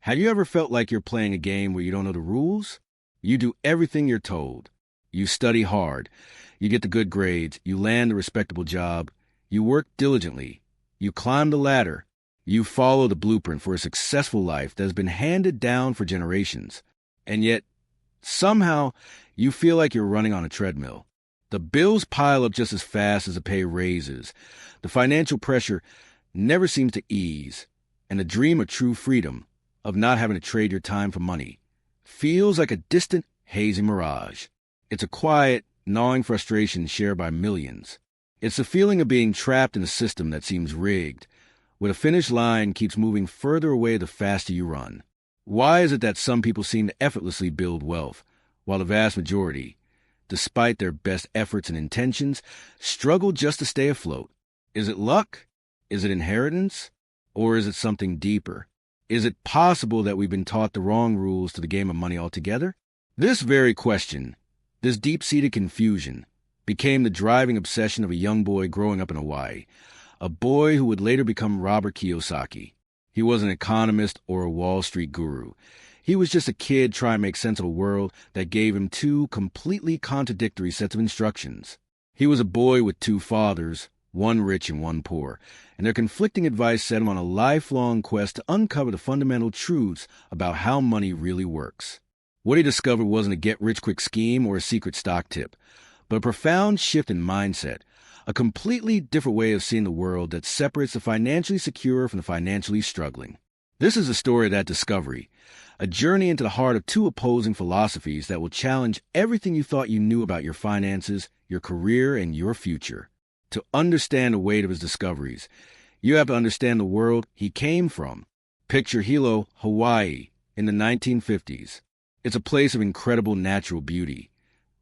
Have you ever felt like you're playing a game where you don't know the rules? You do everything you're told. You study hard. You get the good grades. You land a respectable job. You work diligently. You climb the ladder. You follow the blueprint for a successful life that has been handed down for generations. And yet, somehow, you feel like you're running on a treadmill. The bills pile up just as fast as the pay raises. The financial pressure never seems to ease. And the dream of true freedom, of not having to trade your time for money, feels like a distant, hazy mirage. It's a quiet, gnawing frustration shared by millions. It's the feeling of being trapped in a system that seems rigged, where the finish line keeps moving further away the faster you run. Why is it that some people seem to effortlessly build wealth, while the vast majority, despite their best efforts and intentions, struggle just to stay afloat? Is it luck? Is it inheritance? Or is it something deeper? Is it possible that we've been taught the wrong rules to the game of money altogether? This very question, this deep-seated confusion, became the driving obsession of a young boy growing up in Hawaii, a boy who would later become Robert Kiyosaki. He wasn't an economist or a Wall Street guru. He was just a kid trying to make sense of a world that gave him two completely contradictory sets of instructions. He was a boy with two fathers, one rich and one poor, and their conflicting advice set him on a lifelong quest to uncover the fundamental truths about how money really works. What he discovered wasn't a get-rich-quick scheme or a secret stock tip, but a profound shift in mindset, a completely different way of seeing the world that separates the financially secure from the financially struggling. This is the story of that discovery, a journey into the heart of two opposing philosophies that will challenge everything you thought you knew about your finances, your career, and your future. To understand the weight of his discoveries, you have to understand the world he came from. Picture Hilo, Hawaii, in the 1950s. It's a place of incredible natural beauty.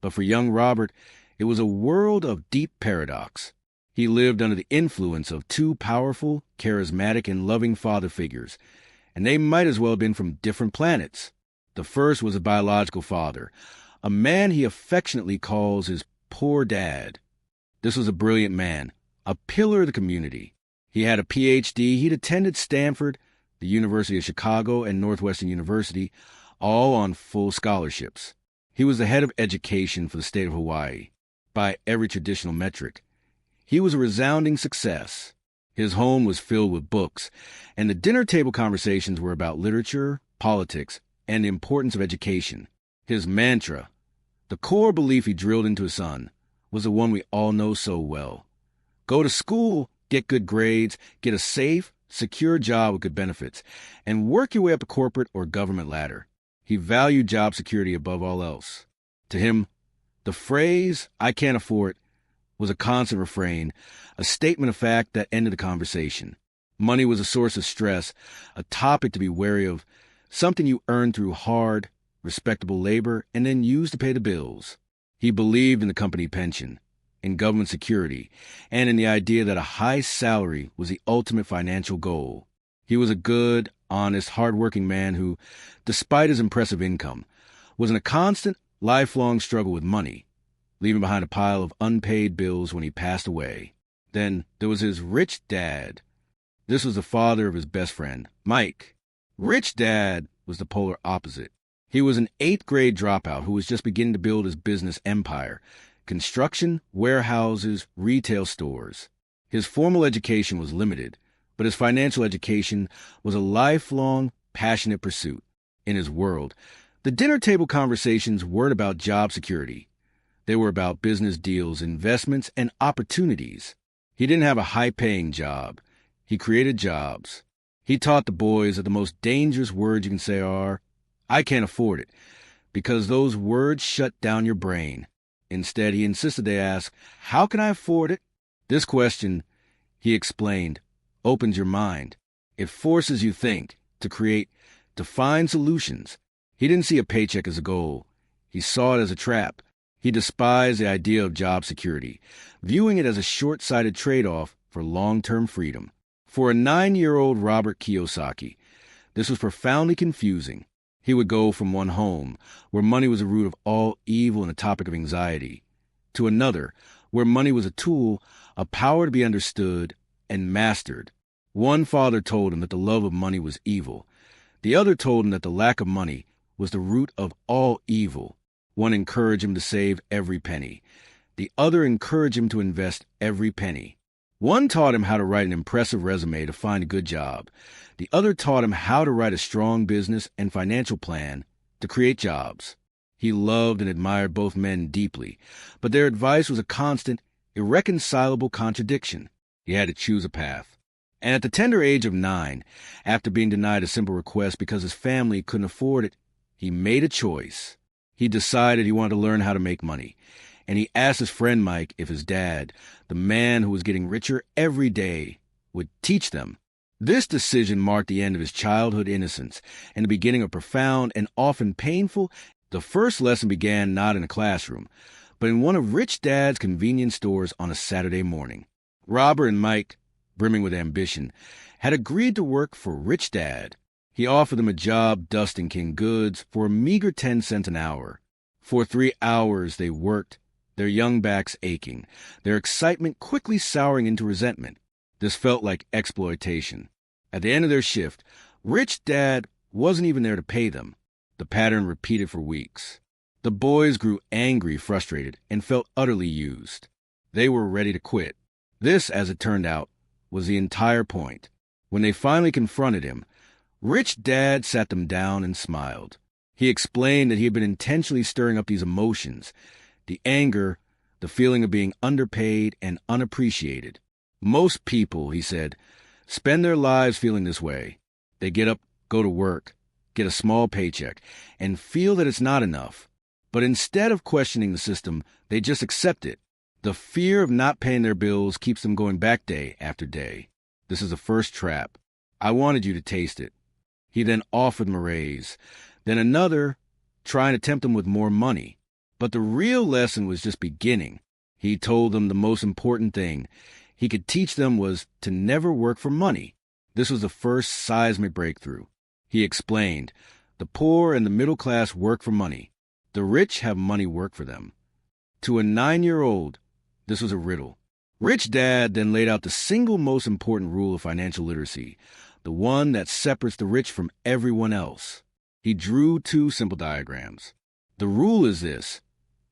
But for young Robert, it was a world of deep paradox. He lived under the influence of two powerful, charismatic, and loving father figures, and they might as well have been from different planets. The first was a biological father, a man he affectionately calls his poor dad. This was a brilliant man, a pillar of the community. He had a Ph.D., he'd attended Stanford, the University of Chicago, and Northwestern University, all on full scholarships. He was the head of education for the state of Hawaii, by every traditional metric. He was a resounding success. His home was filled with books, and the dinner table conversations were about literature, politics, and the importance of education. His mantra, the core belief he drilled into his son, was the one we all know so well. Go to school, get good grades, get a safe, secure job with good benefits, and work your way up the corporate or government ladder. He valued job security above all else. To him, the phrase, "I can't afford," was a constant refrain, a statement of fact that ended the conversation. Money was a source of stress, a topic to be wary of, something you earned through hard, respectable labor and then used to pay the bills. He believed in the company pension, in government security, and in the idea that a high salary was the ultimate financial goal. He was a good, honest, hard-working man who, despite his impressive income, was in a constant, lifelong struggle with money, leaving behind a pile of unpaid bills when he passed away. Then there was his rich dad. This was the father of his best friend, Mike. Rich Dad was the polar opposite. He was an 8th grade dropout who was just beginning to build his business empire, construction, warehouses, retail stores. His formal education was limited, but his financial education was a lifelong, passionate pursuit. In his world, the dinner table conversations weren't about job security. They were about business deals, investments, and opportunities. He didn't have a high-paying job. He created jobs. He taught the boys that the most dangerous words you can say are, "I can't afford it," because those words shut down your brain. Instead, he insisted they ask, "How can I afford it?" This question, he explained, opens your mind. It forces you to think, to create, to find solutions. He didn't see a paycheck as a goal. He saw it as a trap. He despised the idea of job security, viewing it as a short-sighted trade-off for long-term freedom. For a 9-year-old Robert Kiyosaki, this was profoundly confusing. He would go from one home, where money was the root of all evil and a topic of anxiety, to another, where money was a tool, a power to be understood and mastered. One father told him that the love of money was evil. The other told him that the lack of money was the root of all evil. One encouraged him to save every penny. The other encouraged him to invest every penny. One taught him how to write an impressive resume to find a good job. The other taught him how to write a strong business and financial plan to create jobs. He loved and admired both men deeply, but their advice was a constant, irreconcilable contradiction. He had to choose a path. And at the tender age of 9, after being denied a simple request because his family couldn't afford it, he made a choice. He decided he wanted to learn how to make money, and he asked his friend Mike if his dad, the man who was getting richer every day, would teach them. This decision marked the end of his childhood innocence and the beginning of profound and often painful. The first lesson began not in a classroom, but in one of Rich Dad's convenience stores on a Saturday morning. Robert and Mike, brimming with ambition, had agreed to work for Rich Dad. He offered them a job dusting King goods for a meager 10 cents an hour. For 3 hours they worked, their young backs aching, their excitement quickly souring into resentment. This felt like exploitation. At the end of their shift, Rich Dad wasn't even there to pay them. The pattern repeated for weeks. The boys grew angry, frustrated, and felt utterly used. They were ready to quit. This, as it turned out, was the entire point. When they finally confronted him, Rich Dad sat them down and smiled. He explained that he had been intentionally stirring up these emotions, the anger, the feeling of being underpaid and unappreciated. Most people, he said, spend their lives feeling this way. They get up, go to work, get a small paycheck, and feel that it's not enough. But instead of questioning the system, they just accept it. The fear of not paying their bills keeps them going back day after day. This is the first trap. I wanted you to taste it. He then offered them a raise, then another, trying to tempt them with more money. But the real lesson was just beginning. He told them the most important thing he could teach them was to never work for money. This was the first seismic breakthrough. He explained, the poor and the middle class work for money. The rich have money work for them. To a 9-year-old, this was a riddle. Rich Dad then laid out the single most important rule of financial literacy, the one that separates the rich from everyone else. He drew 2 simple diagrams. The rule is this: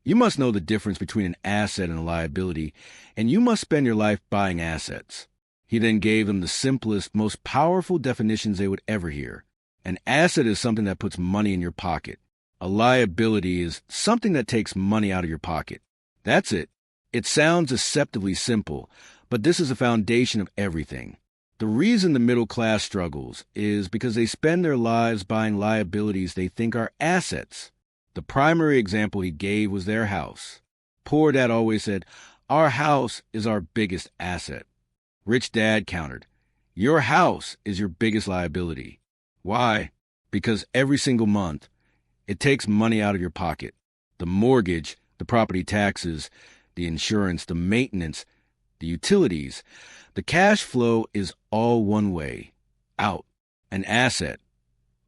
you must know the difference between an asset and a liability, and you must spend your life buying assets. He then gave them the simplest, most powerful definitions they would ever hear. An asset is something that puts money in your pocket. A liability is something that takes money out of your pocket. That's it. It sounds deceptively simple, but this is the foundation of everything. The reason the middle class struggles is because they spend their lives buying liabilities they think are assets. The primary example he gave was their house. Poor Dad always said, "Our house is our biggest asset." Rich Dad countered, "Your house is your biggest liability." Why? Because every single month, it takes money out of your pocket. The mortgage, the property taxes, the insurance, the maintenance, the utilities. The cash flow is all one way, out. An asset,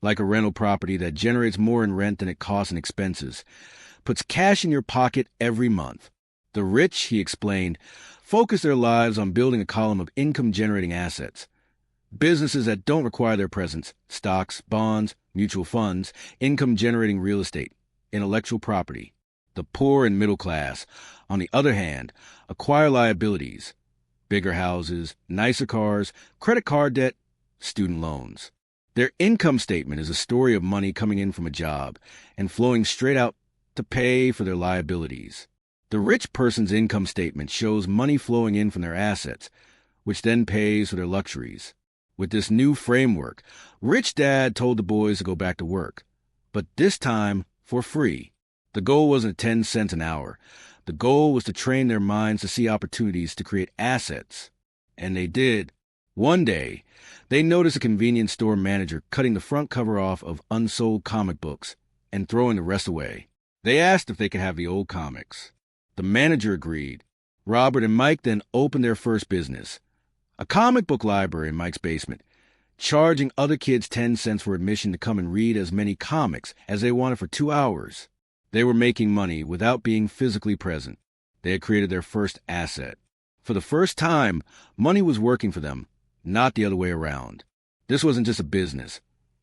like a rental property that generates more in rent than it costs in expenses, puts cash in your pocket every month. The rich, he explained, focus their lives on building a column of income-generating assets. Businesses that don't require their presence, stocks, bonds, mutual funds, income-generating real estate, intellectual property. The poor and middle class, on the other hand, acquire liabilities, bigger houses, nicer cars, credit card debt, student loans. Their income statement is a story of money coming in from a job and flowing straight out to pay for their liabilities. The rich person's income statement shows money flowing in from their assets, which then pays for their luxuries. With this new framework, Rich Dad told the boys to go back to work, but this time for free. The goal wasn't 10 cents an hour. The goal was to train their minds to see opportunities to create assets. And they did. One day, they noticed a convenience store manager cutting the front cover off of unsold comic books and throwing the rest away. They asked if they could have the old comics. The manager agreed. Robert and Mike then opened their first business, a comic book library in Mike's basement, charging other kids 10 cents for admission to come and read as many comics as they wanted for 2 hours. They were making money without being physically present. They had created their first asset. For the first time, money was working for them, not the other way around. This wasn't just a business.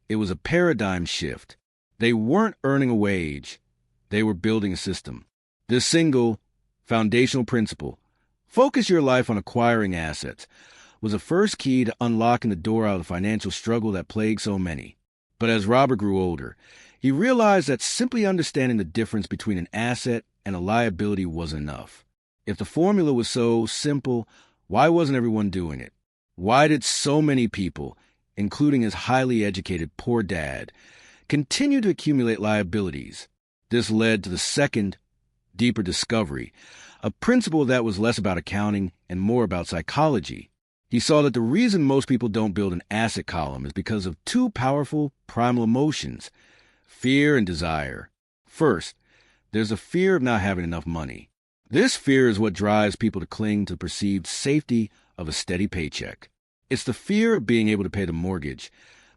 It was a paradigm shift. They weren't earning a wage. They were building a system. This single, foundational principle, focus your life on acquiring assets, was the first key to unlocking the door out of the financial struggle that plagued so many. But as Robert grew older, he realized that simply understanding the difference between an asset and a liability wasn't enough. If the formula was so simple, why wasn't everyone doing it? Why did so many people, including his highly educated poor dad, continue to accumulate liabilities? This led to the second, deeper discovery, a principle that was less about accounting and more about psychology. He saw that the reason most people don't build an asset column is because of two powerful primal emotions, fear and desire. First, there's a fear of not having enough money. This fear is what drives people to cling to the perceived safety of a steady paycheck. It's the fear of being able to pay the mortgage,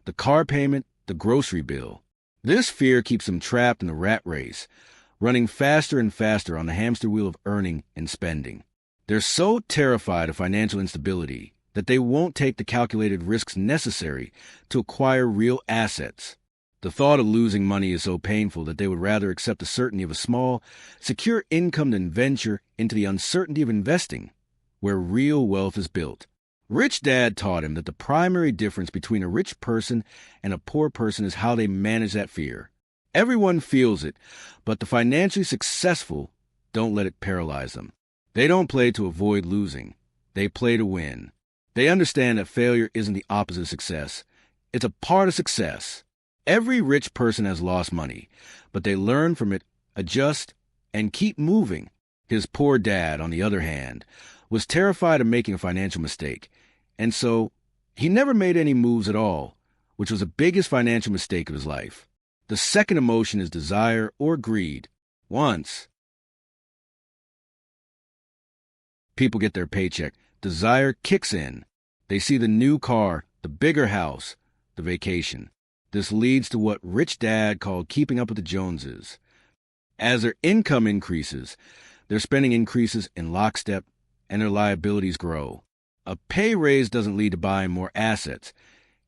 the car payment, the grocery bill. This fear keeps them trapped in the rat race, running faster and faster on the hamster wheel of earning and spending. They're so terrified of financial instability that they won't take the calculated risks necessary to acquire real assets. The thought of losing money is so painful that they would rather accept the certainty of a small, secure income than venture into the uncertainty of investing, where real wealth is built. Rich Dad taught him that the primary difference between a rich person and a poor person is how they manage that fear. Everyone feels it, but the financially successful don't let it paralyze them. They don't play to avoid losing. They play to win. They understand that failure isn't the opposite of success. It's a part of success. Every rich person has lost money, but they learn from it, adjust, and keep moving. His poor dad, on the other hand, was terrified of making a financial mistake, and so he never made any moves at all, which was the biggest financial mistake of his life. The second emotion is desire or greed. Once people get their paycheck, desire kicks in. They see the new car, the bigger house, the vacation. This leads to what Rich Dad called keeping up with the Joneses. As their income increases, their spending increases in lockstep, and their liabilities grow. A pay raise doesn't lead to buying more assets.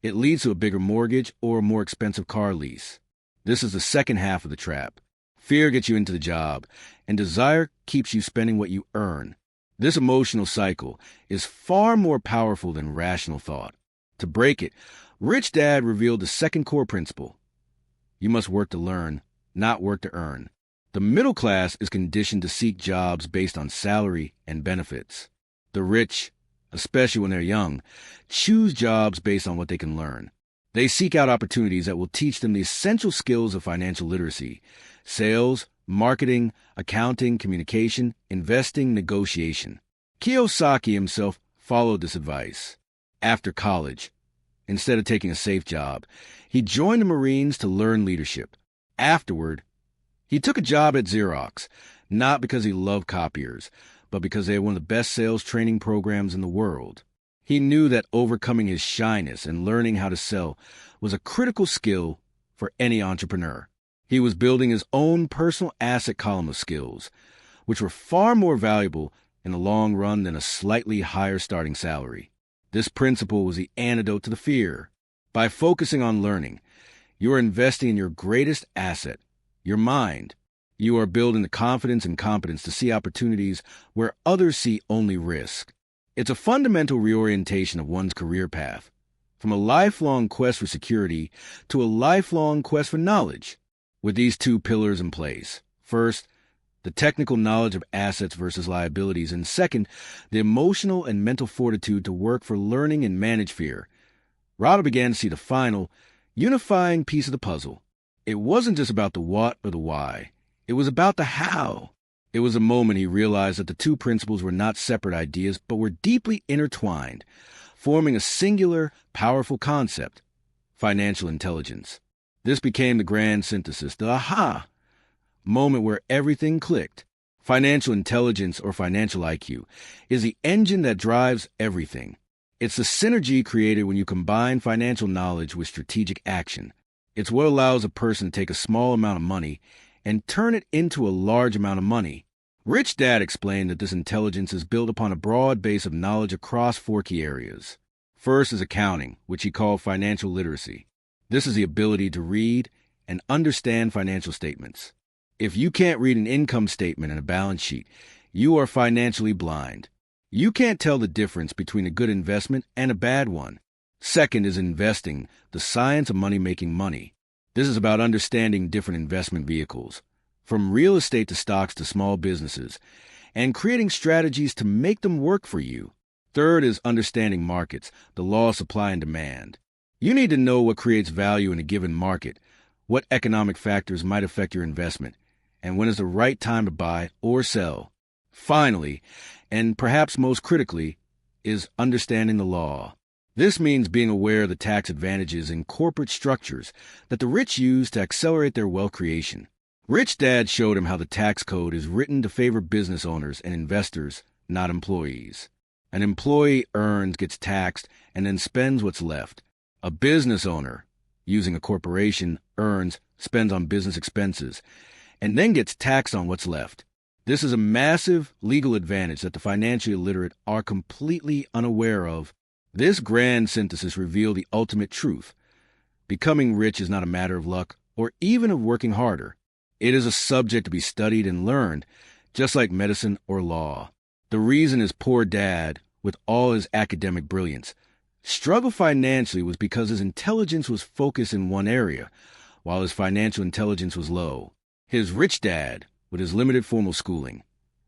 It leads to a bigger mortgage or a more expensive car lease. This is the second half of the trap. Fear gets you into the job, and desire keeps you spending what you earn. This emotional cycle is far more powerful than rational thought. To break it, Rich Dad revealed the second core principle. You must work to learn, not work to earn. The middle class is conditioned to seek jobs based on salary and benefits. The rich, especially when they're young, choose jobs based on what they can learn. They seek out opportunities that will teach them the essential skills of financial literacy: sales, marketing, accounting, communication, investing, negotiation. Kiyosaki himself followed this advice. After college, instead of taking a safe job, he joined the Marines to learn leadership. Afterward, he took a job at Xerox, not because he loved copiers, but because they had one of the best sales training programs in the world. He knew that overcoming his shyness and learning how to sell was a critical skill for any entrepreneur. He was building his own personal asset column of skills, which were far more valuable in the long run than a slightly higher starting salary. This principle was the antidote to the fear. By focusing on learning, you are investing in your greatest asset, your mind. You are building the confidence and competence to see opportunities where others see only risk. It's a fundamental reorientation of one's career path, from a lifelong quest for security to a lifelong quest for knowledge. With these two pillars in place: first, the technical knowledge of assets versus liabilities, and second, the emotional and mental fortitude to work for learning and manage fear, Robert began to see the final, unifying piece of the puzzle. It wasn't just about the what or the why. It was about the how. It was a moment he realized that the two principles were not separate ideas, but were deeply intertwined, forming a singular, powerful concept: financial intelligence. This became the grand synthesis, the aha moment where everything clicked. Financial intelligence, or financial IQ, is the engine that drives everything. It's the synergy created when you combine financial knowledge with strategic action. It's what allows a person to take a small amount of money and turn it into a large amount of money. Rich Dad explained that this intelligence is built upon a broad base of knowledge across four key areas. First is accounting, which he called financial literacy. This is the ability to read and understand financial statements. If you can't read an income statement and a balance sheet, you are financially blind. You can't tell the difference between a good investment and a bad one. Second is investing, the science of making money. This is about understanding different investment vehicles, from real estate to stocks to small businesses, and creating strategies to make them work for you. Third is understanding markets, the law of supply and demand. You need to know what creates value in a given market, what economic factors might affect your investment, and when is the right time to buy or sell. Finally, and perhaps most critically, is understanding the law. This means being aware of the tax advantages in corporate structures that the rich use to accelerate their wealth creation. Rich Dad showed him how the tax code is written to favor business owners and investors, not employees. An employee earns, gets taxed, and then spends what's left. A business owner, using a corporation, earns, spends on business expenses, and then gets taxed on what's left. This is a massive legal advantage that the financially illiterate are completely unaware of. This grand synthesis revealed the ultimate truth. Becoming rich is not a matter of luck or even of working harder. It is a subject to be studied and learned, just like medicine or law. The reason his poor dad, with all his academic brilliance, struggled financially was because his intelligence was focused in one area, while his financial intelligence was low. His rich dad, with his limited formal schooling,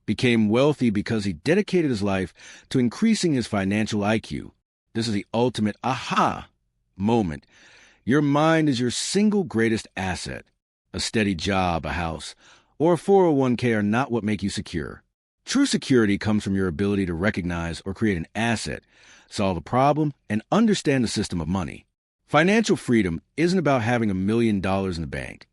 became wealthy because he dedicated his life to increasing his financial IQ. This is the ultimate aha moment. Your mind is your single greatest asset. A steady job, a house, or a 401k are not what make you secure. True security comes from your ability to recognize or create an asset, solve a problem, and understand the system of money. Financial freedom isn't about having $1 million in the bank.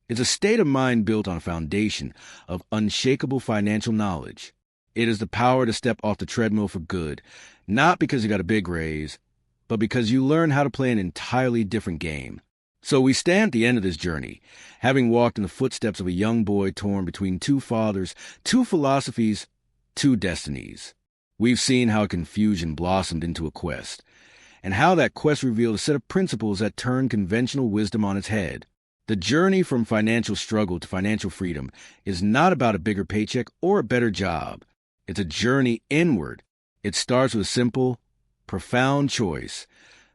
It's a state of mind built on a foundation of unshakable financial knowledge. It is the power to step off the treadmill for good, not because you got a big raise, but because you learn how to play an entirely different game. So we stand at the end of this journey, having walked in the footsteps of a young boy torn between two fathers, two philosophies, two destinies. We've seen how confusion blossomed into a quest, and how that quest revealed a set of principles that turned conventional wisdom on its head. The journey from financial struggle to financial freedom is not about a bigger paycheck or a better job. It's a journey inward. It starts with a simple, profound choice,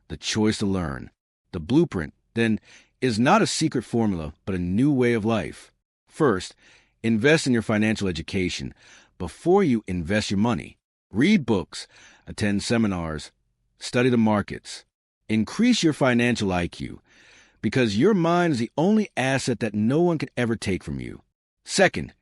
the choice to learn. The blueprint, then, is not a secret formula, but a new way of life. First, invest in your financial education before you invest your money. Read books, attend seminars, study the markets. Increase your financial IQ, because your mind is the only asset that no one can ever take from you. Second,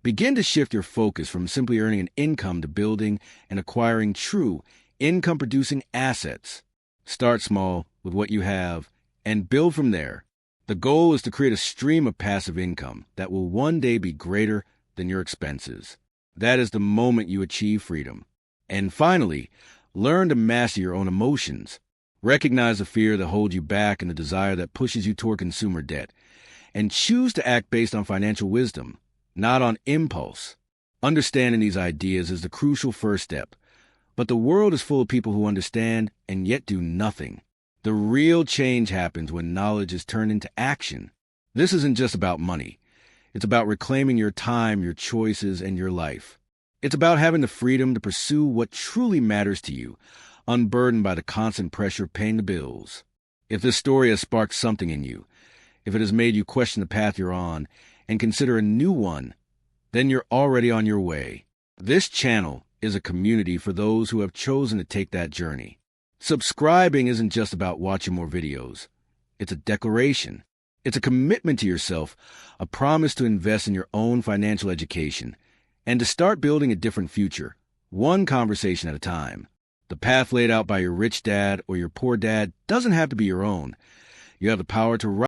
begin to shift your focus from simply earning an income to building and acquiring true income-producing assets. Start small with what you have and build from there. The goal is to create a stream of passive income that will one day be greater than your expenses. That is the moment you achieve freedom. And finally, learn to master your own emotions. Recognize the fear that holds you back and the desire that pushes you toward consumer debt, and choose to act based on financial wisdom, not on impulse. Understanding these ideas is the crucial first step, but the world is full of people who understand and yet do nothing. The real change happens when knowledge is turned into action. This isn't just about money. It's about reclaiming your time, your choices, and your life. It's about having the freedom to pursue what truly matters to you, unburdened by the constant pressure of paying the bills. If this story has sparked something in you, if it has made you question the path you're on and consider a new one, then you're already on your way. This channel is a community for those who have chosen to take that journey. Subscribing isn't just about watching more videos. It's a declaration. It's a commitment to yourself, a promise to invest in your own financial education, and to start building a different future, one conversation at a time. The path laid out by your rich dad or your poor dad doesn't have to be your own. You have the power to write